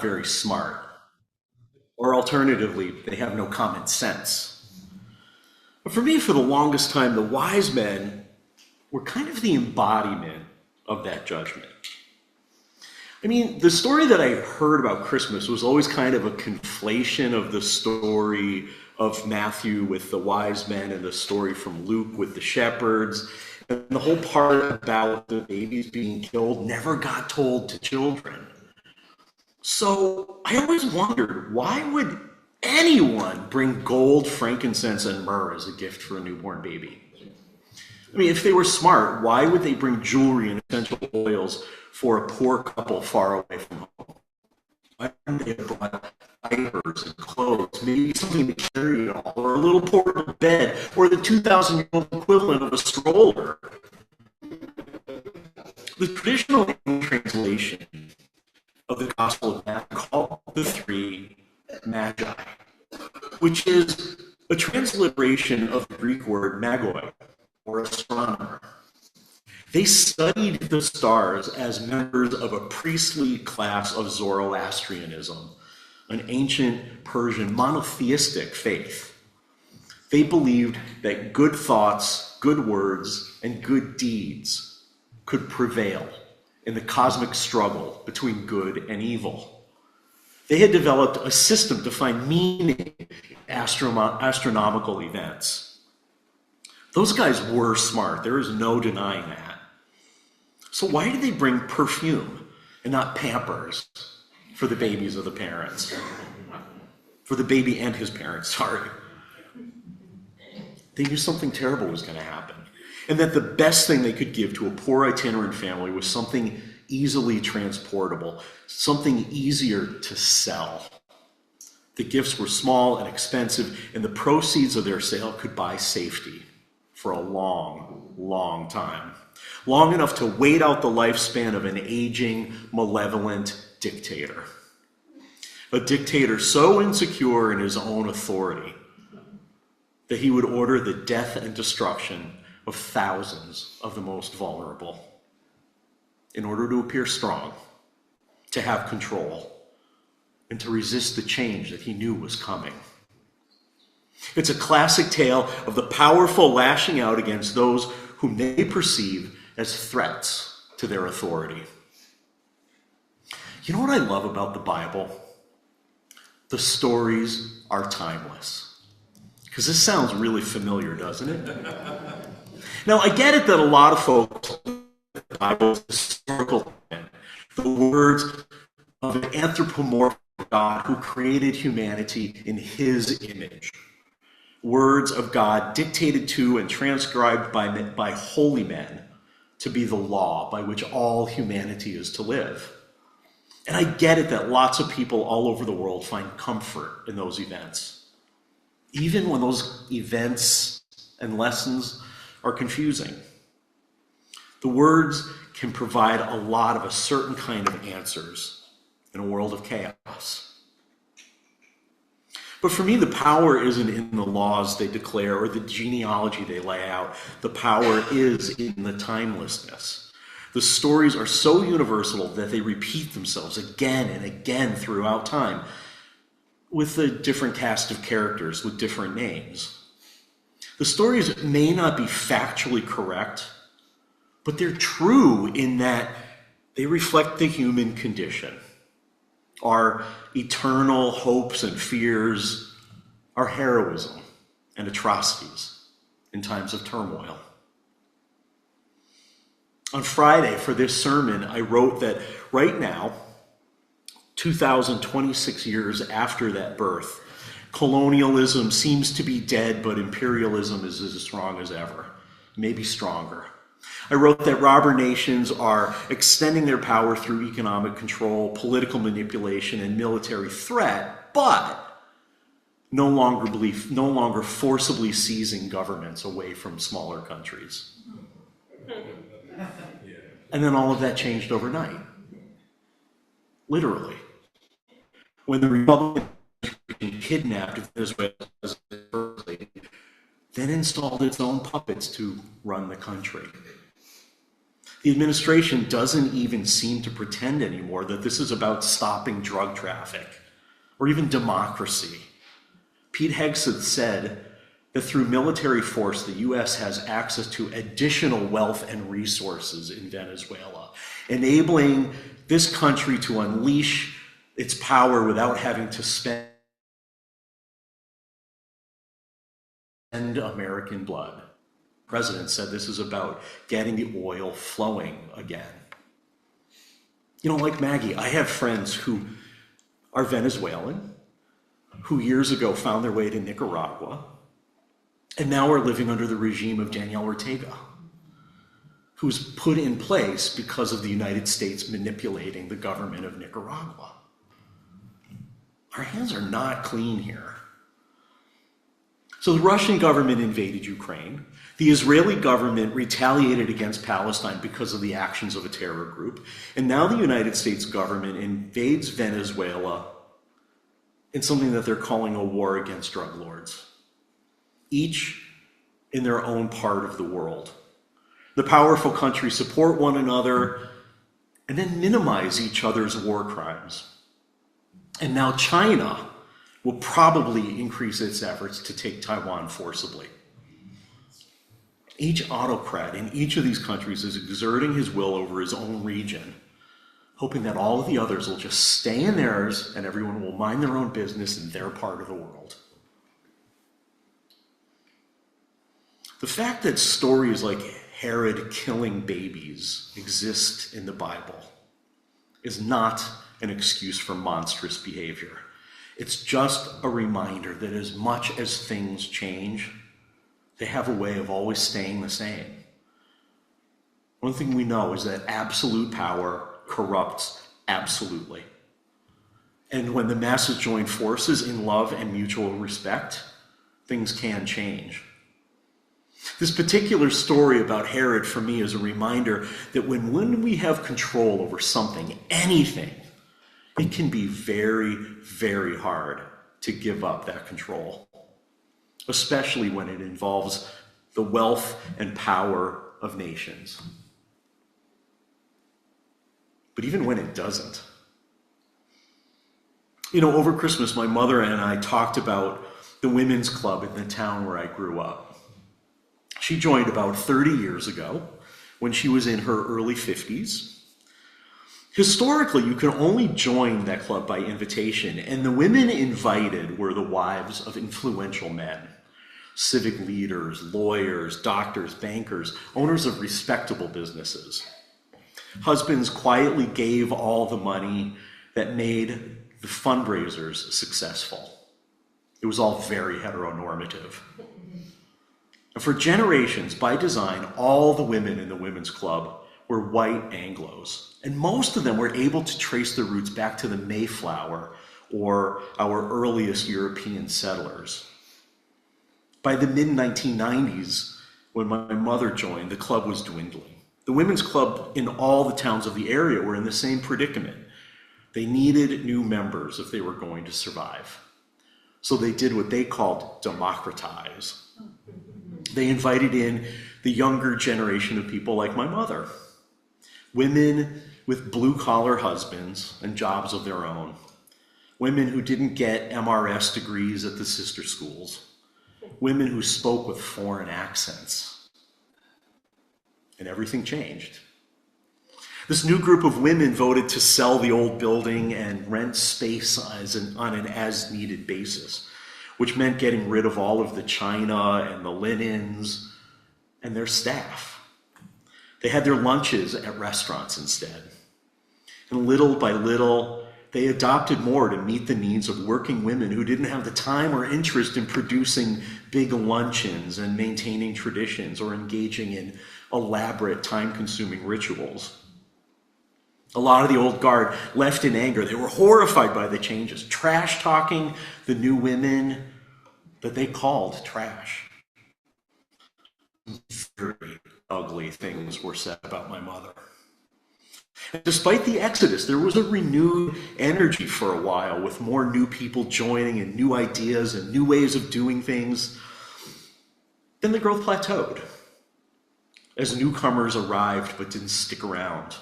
very smart. Or alternatively, they have no common sense. But for me, for the longest time, the wise men were kind of the embodiment of that judgment. I mean, the story that I heard about Christmas was always kind of a conflation of the story of Matthew with the wise men and the story from Luke with the shepherds. And the whole part about the babies being killed never got told to children. So I always wondered, why would anyone bring gold, frankincense, and myrrh as a gift for a newborn baby? I mean, if they were smart, why would they bring jewelry and essential oils for a poor couple far away from home? Why wouldn't they have brought diapers and clothes, maybe something to carry it all, or a little portable bed, or the 2,000-year-old equivalent of a stroller? The traditional English translation of the Gospel of Matthew called the three magi, which is a transliteration of the Greek word magoi, or astronomer. They studied the stars as members of a priestly class of Zoroastrianism, an ancient Persian monotheistic faith. They believed that good thoughts, good words, and good deeds could prevail in the cosmic struggle between good and evil. They had developed a system to find meaning in astronomical events. Those guys were smart. There is no denying that. So why did they bring perfume and not Pampers for the babies of the parents? For the baby and his parents, sorry. They knew something terrible was going to happen, and that the best thing they could give to a poor itinerant family was something easily transportable, something easier to sell. The gifts were small and expensive, and the proceeds of their sale could buy safety for a long, long time. Long enough to wait out the lifespan of an aging, malevolent dictator. A dictator so insecure in his own authority that he would order the death and destruction of thousands of the most vulnerable in order to appear strong, to have control, and to resist the change that he knew was coming. It's a classic tale of the powerful lashing out against those whom they perceive as threats to their authority. You know what I love about the Bible? The stories are timeless. Because this sounds really familiar, doesn't it? Now, I get it that a lot of folks, the Bible is historical. The words of an anthropomorphic God who created humanity in his image. Words of God dictated to and transcribed by holy men to be the law by which all humanity is to live. And I get it that lots of people all over the world find comfort in those events, even when those events and lessons are confusing. The words can provide a lot of a certain kind of answers in a world of chaos. But for me, the power isn't in the laws they declare or the genealogy they lay out. The power is in the timelessness. The stories are so universal that they repeat themselves again and again throughout time with a different cast of characters with different names. The stories may not be factually correct, but they're true in that they reflect the human condition. Our eternal hopes and fears, our heroism and atrocities in times of turmoil. On Friday, for this sermon, I wrote that right now, 2026 years after that birth, colonialism seems to be dead, but imperialism is as strong as ever, maybe stronger. I wrote that robber nations are extending their power through economic control, political manipulation, and military threat, but no longer forcibly seizing governments away from smaller countries. And then all of that changed overnight. Literally. When the Republican kidnapped Venezuela's president, then installed its own puppets to run the country. The administration doesn't even seem to pretend anymore that this is about stopping drug traffic or even democracy. Pete Hegseth said that through military force, the U.S. has access to additional wealth and resources in Venezuela, enabling this country to unleash its power without having to spend American blood. The president said this is about getting the oil flowing again. You know, like Maggie, I have friends who are Venezuelan, who years ago found their way to Nicaragua, and now are living under the regime of Daniel Ortega, who's put in place because of the United States manipulating the government of Nicaragua. Our hands are not clean here. So the Russian government invaded Ukraine. The Israeli government retaliated against Palestine because of the actions of a terror group. And now the United States government invades Venezuela in something that they're calling a war against drug lords, each in their own part of the world. The powerful countries support one another and then minimize each other's war crimes. And now China will probably increase its efforts to take Taiwan forcibly. Each autocrat in each of these countries is exerting his will over his own region, hoping that all of the others will just stay in theirs and everyone will mind their own business in their part of the world. The fact that stories like Herod killing babies exist in the Bible is not an excuse for monstrous behavior. It's just a reminder that as much as things change, they have a way of always staying the same. One thing we know is that absolute power corrupts absolutely. And when the masses join forces in love and mutual respect, things can change. This particular story about Herod for me is a reminder that when we have control over something, anything, it can be very, very hard to give up that control, especially when it involves the wealth and power of nations. But even when it doesn't. You know, over Christmas, my mother and I talked about the women's club in the town where I grew up. She joined about 30 years ago when she was in her early 50s. Historically, you could only join that club by invitation, and the women invited were the wives of influential men, civic leaders, lawyers, doctors, bankers, owners of respectable businesses. Husbands quietly gave all the money that made the fundraisers successful. It was all very heteronormative. And for generations, by design, all the women in the women's club were white Anglos. And most of them were able to trace their roots back to the Mayflower or our earliest European settlers. By the mid-1990s, when my mother joined, the club was dwindling. The women's club in all the towns of the area were in the same predicament. They needed new members if they were going to survive. So they did what they called democratize. They invited in the younger generation of people like my mother, women with blue-collar husbands and jobs of their own, women who didn't get MRS degrees at the sister schools, women who spoke with foreign accents. And everything changed. This new group of women voted to sell the old building and rent space on an as-needed basis, which meant getting rid of all of the china and the linens and their staff. They had their lunches at restaurants instead. And little by little, they adopted more to meet the needs of working women who didn't have the time or interest in producing big luncheons and maintaining traditions or engaging in elaborate, time-consuming rituals. A lot of the old guard left in anger. They were horrified by the changes, trash-talking the new women that they called trash. Very ugly things were said about my mother. And despite the exodus, there was a renewed energy for a while, with more new people joining and new ideas and new ways of doing things. Then the growth plateaued. as newcomers arrived but didn't stick around.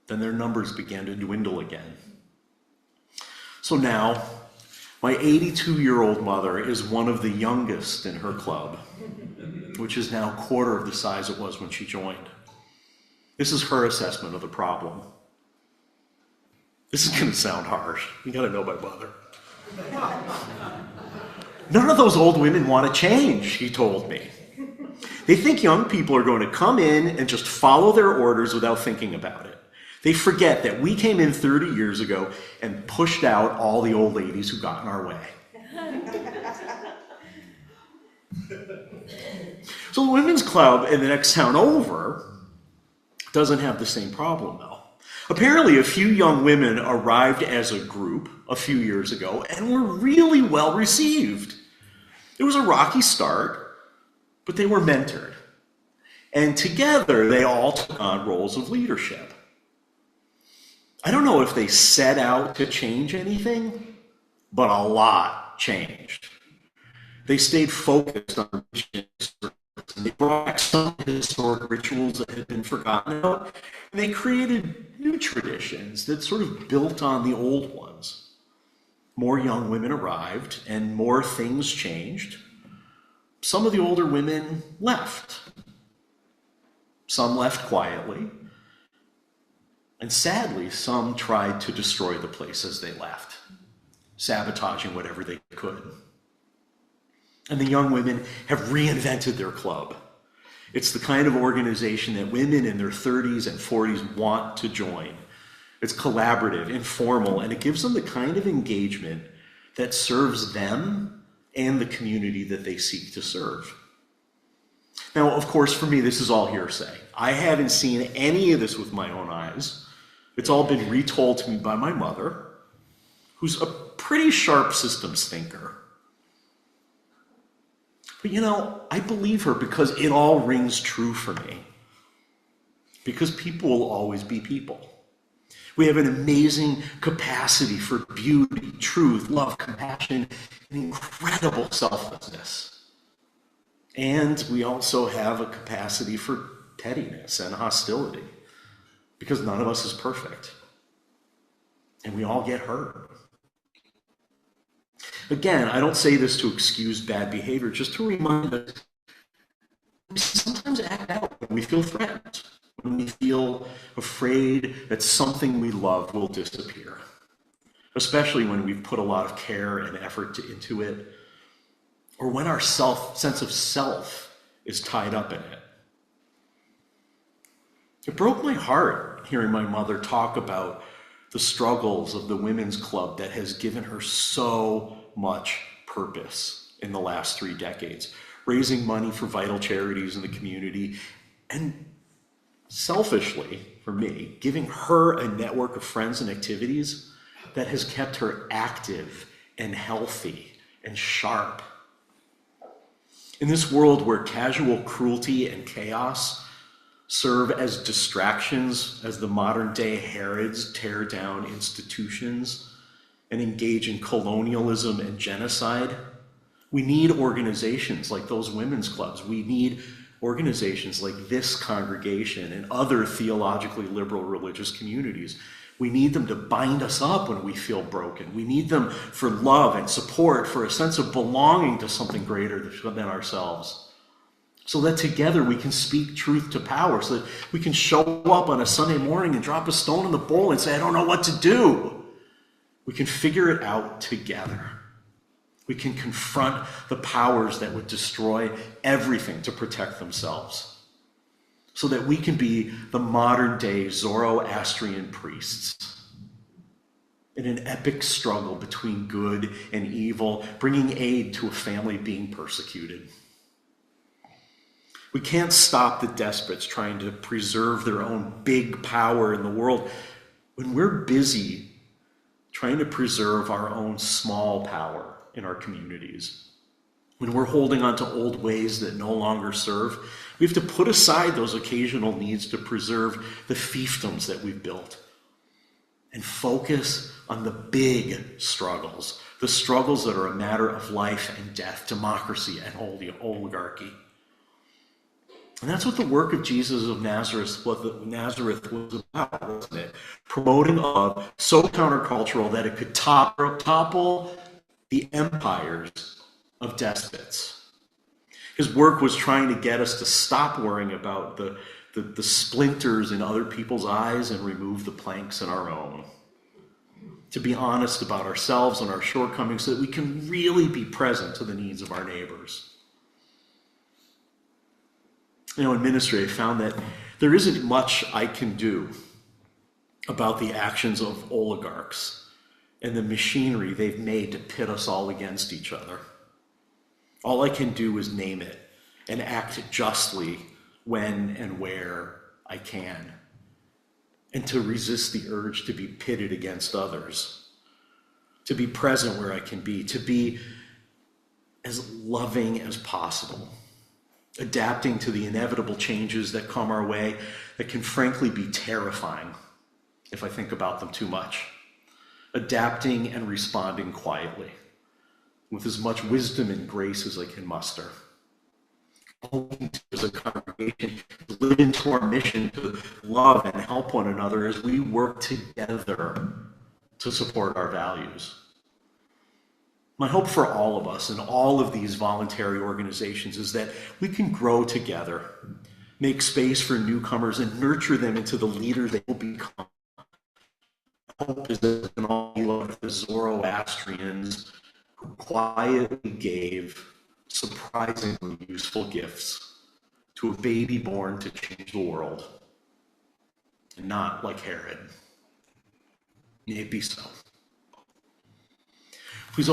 Then their numbers began to dwindle again. So now, my 82-year-old mother is one of the youngest in her club, which is now a quarter of the size it was when she joined. This is her assessment of the problem. This is going to sound harsh. You got to know my mother. None of those old women want to change, he told me. They think young people are going to come in and just follow their orders without thinking about it. They forget that we came in 30 years ago and pushed out all the old ladies who got in our way. So the women's club in the next town over doesn't have the same problem, though. Apparently, a few young women arrived as a group a few years ago and were really well received. It was a rocky start, but they were mentored. And together, they all took on roles of leadership. I don't know if they set out to change anything, but a lot changed. They stayed focused on mission. They brought back some historic rituals that had been forgotten about, and they created new traditions that sort of built on the old ones. More young women arrived, and more things changed. Some of the older women left. Some left quietly. And sadly, some tried to destroy the place as they left, sabotaging whatever they could. And the young women have reinvented their club. It's the kind of organization that women in their 30s and 40s want to join. It's collaborative, informal, and it gives them the kind of engagement that serves them and the community that they seek to serve. Now, of course, for me, this is all hearsay. I haven't seen any of this with my own eyes. It's all been retold to me by my mother, who's a pretty sharp systems thinker. But I believe her because it all rings true for me. Because people will always be people. We have an amazing capacity for beauty, truth, love, compassion, and incredible selflessness. And we also have a capacity for pettiness and hostility. Because none of us is perfect. And we all get hurt. Again, I don't say this to excuse bad behavior, just to remind us we sometimes act out when we feel threatened, when we feel afraid that something we love will disappear, especially when we've put a lot of care and effort into it, or when our sense of self is tied up in it. It broke my heart hearing my mother talk about the struggles of the women's club that has given her so much purpose in the last 3 decades, raising money for vital charities in the community, and selfishly, for me, giving her a network of friends and activities that has kept her active and healthy and sharp. In this world where casual cruelty and chaos serve as distractions as the modern day Herods tear down institutions and engage in colonialism and genocide, we need organizations like those women's clubs. We need organizations like this congregation and other theologically liberal religious communities. We need them to bind us up when we feel broken. We need them for love and support, for a sense of belonging to something greater than ourselves. So that together we can speak truth to power, so that we can show up on a Sunday morning and drop a stone in the bowl and say, I don't know what to do. We can figure it out together. We can confront the powers that would destroy everything to protect themselves, so that we can be the modern day Zoroastrian priests in an epic struggle between good and evil, bringing aid to a family being persecuted. We can't stop the despots trying to preserve their own big power in the world when we're busy trying to preserve our own small power in our communities. When we're holding on to old ways that no longer serve, we have to put aside those occasional needs to preserve the fiefdoms that we've built and focus on the big struggles, the struggles that are a matter of life and death, democracy and oligarchy. And that's what the work of Jesus of Nazareth was about, wasn't it? Promoting a love so countercultural that it could topple the empires of despots. His work was trying to get us to stop worrying about the splinters in other people's eyes and remove the planks in our own. To be honest about ourselves and our shortcomings so that we can really be present to the needs of our neighbors. In ministry, I found that there isn't much I can do about the actions of oligarchs and the machinery they've made to pit us all against each other. All I can do is name it and act justly when and where I can, and to resist the urge to be pitted against others, to be present where I can be, to be as loving as possible, adapting to the inevitable changes that come our way that can frankly be terrifying if I think about them too much, adapting and responding quietly with as much wisdom and grace as I can muster. All we do as a congregation is live into our mission to love and help one another as we work together to support our values. My hope for all of us and all of these voluntary organizations is that we can grow together, make space for newcomers, and nurture them into the leaders they will become. Hope is that we can all be like the Zoroastrians who quietly gave surprisingly useful gifts to a baby born to change the world, and not like Herod. May it be so.